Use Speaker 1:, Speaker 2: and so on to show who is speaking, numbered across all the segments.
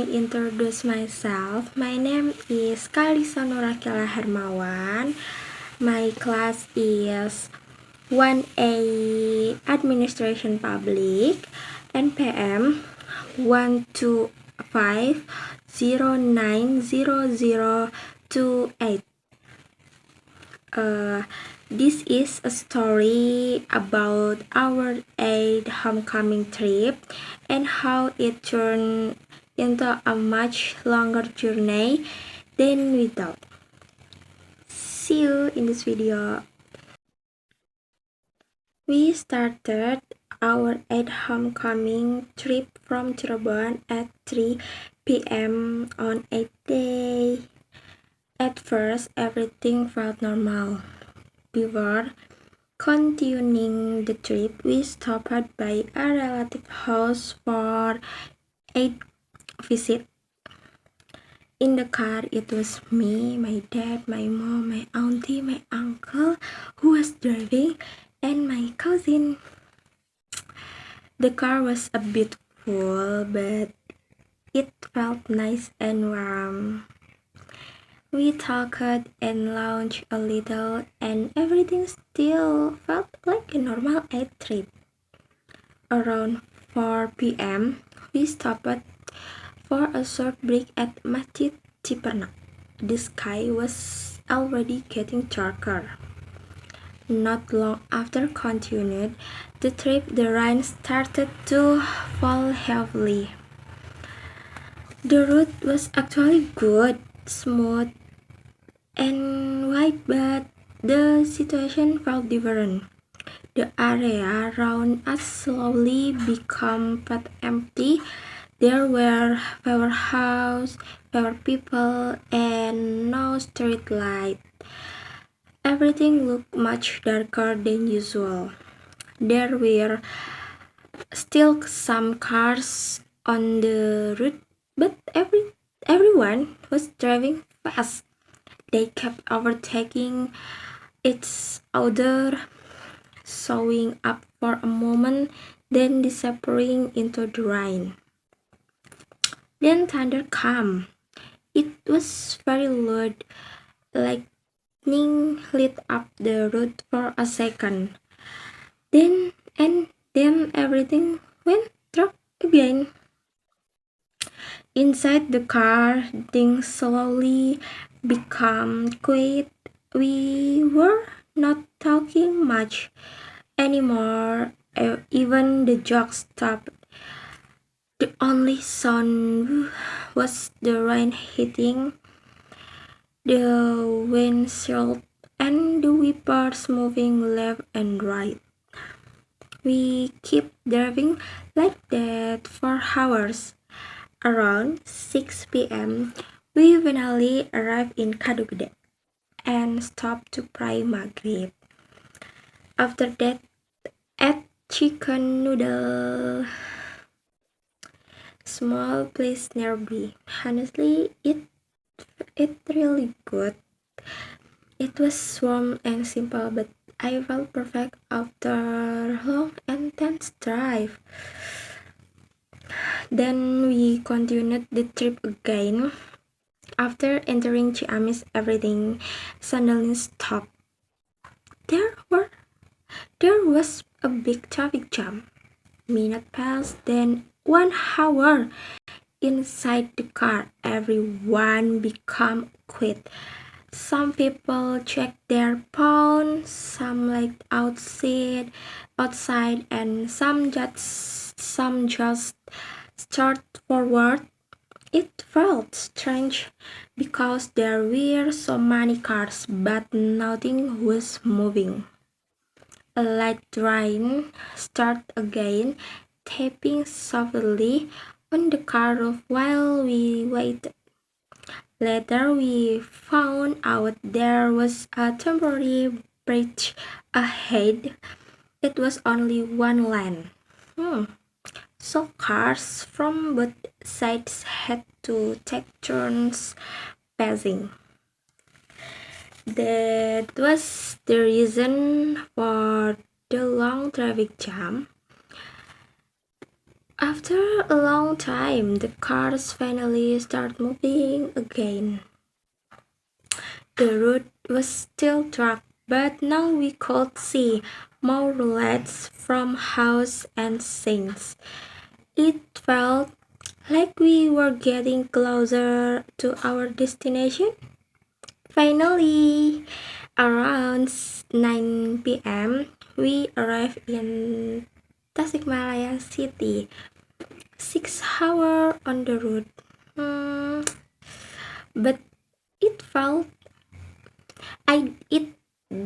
Speaker 1: me introduce myself. My name is Kalisa Nurakila Hermawan. My class is 1A Administration Public, NPM 125090028. This is a story about our 8th homecoming trip and how it turned into a much longer journey than we thought. See you in this video. We started our 8th homecoming trip from Cirebon at 3 p.m. on 8th day. At first, everything felt normal. Before continuing the trip, we stopped by a relative house for a visit. In the car, it was me, my dad, my mom, my auntie, my uncle who was driving, and my cousin. The car was a bit full, but it felt nice and warm. We talked and lounged a little, and everything still felt like a normal 8th trip. Around 4 p.m., we stopped for a short break at Masjid Cipernak. The sky was already getting darker. Not long after continued the trip, the rain started to fall heavily. The route was actually good, smooth, and wide, but the situation felt different. The area around us slowly became but empty. There were fewer houses, fewer people, and no street light. Everything looked much darker than usual. There were still some cars on the route, but everyone was driving fast. They kept overtaking each other, showing up for a moment, then disappearing into the rain. Then thunder came. It was very loud. Lightning lit up the road for a second. Then everything went dark again. Inside the car, things slowly became quiet. We were not talking much anymore. Even the jokes stopped. The only sound was the rain hitting the windshield and the wipers moving left and right. We kept driving like that for hours. Around 6 p.m., we finally arrived in Kadugede and stopped to pray Maghrib. After that, ate chicken noodle small place nearby. Honestly, it really good. It was warm and simple, but I felt perfect after long and intense drive. Then we continued the trip again. After entering Ciamis, everything suddenly stopped. There was a big traffic jam. Minute passed, then 1 hour. Inside the car, everyone became quiet. Some people checked their phones, some looked outside, and some just started forward. It felt strange because there were so many cars, but nothing was moving. A light rain started again, tapping softly on the car roof while we waited. Later, we found out there was a temporary bridge ahead. It was only one lane. So cars from both sides had to take turns passing. That was the reason for the long traffic jam. After a long time, the cars finally start moving again. The road was still dark, but now we could see more lights from houses and things. It felt like we were getting closer to our destination. Finally, around 9 p.m., we arrived in Tasikmalaya City. 6 hours on the road. Hmm, but it felt it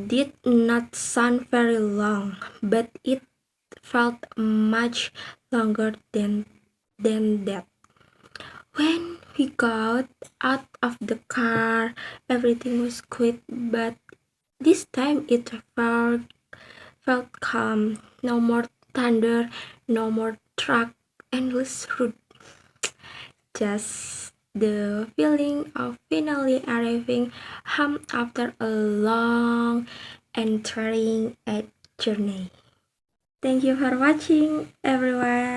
Speaker 1: did not sound very long, but it felt much longer than that. When we got out of the car, everything was quiet, but this time it felt calm. No more thunder, no more truck, endless road. Just the feeling of finally arriving home after a long and tiring journey. Thank you for watching, everyone.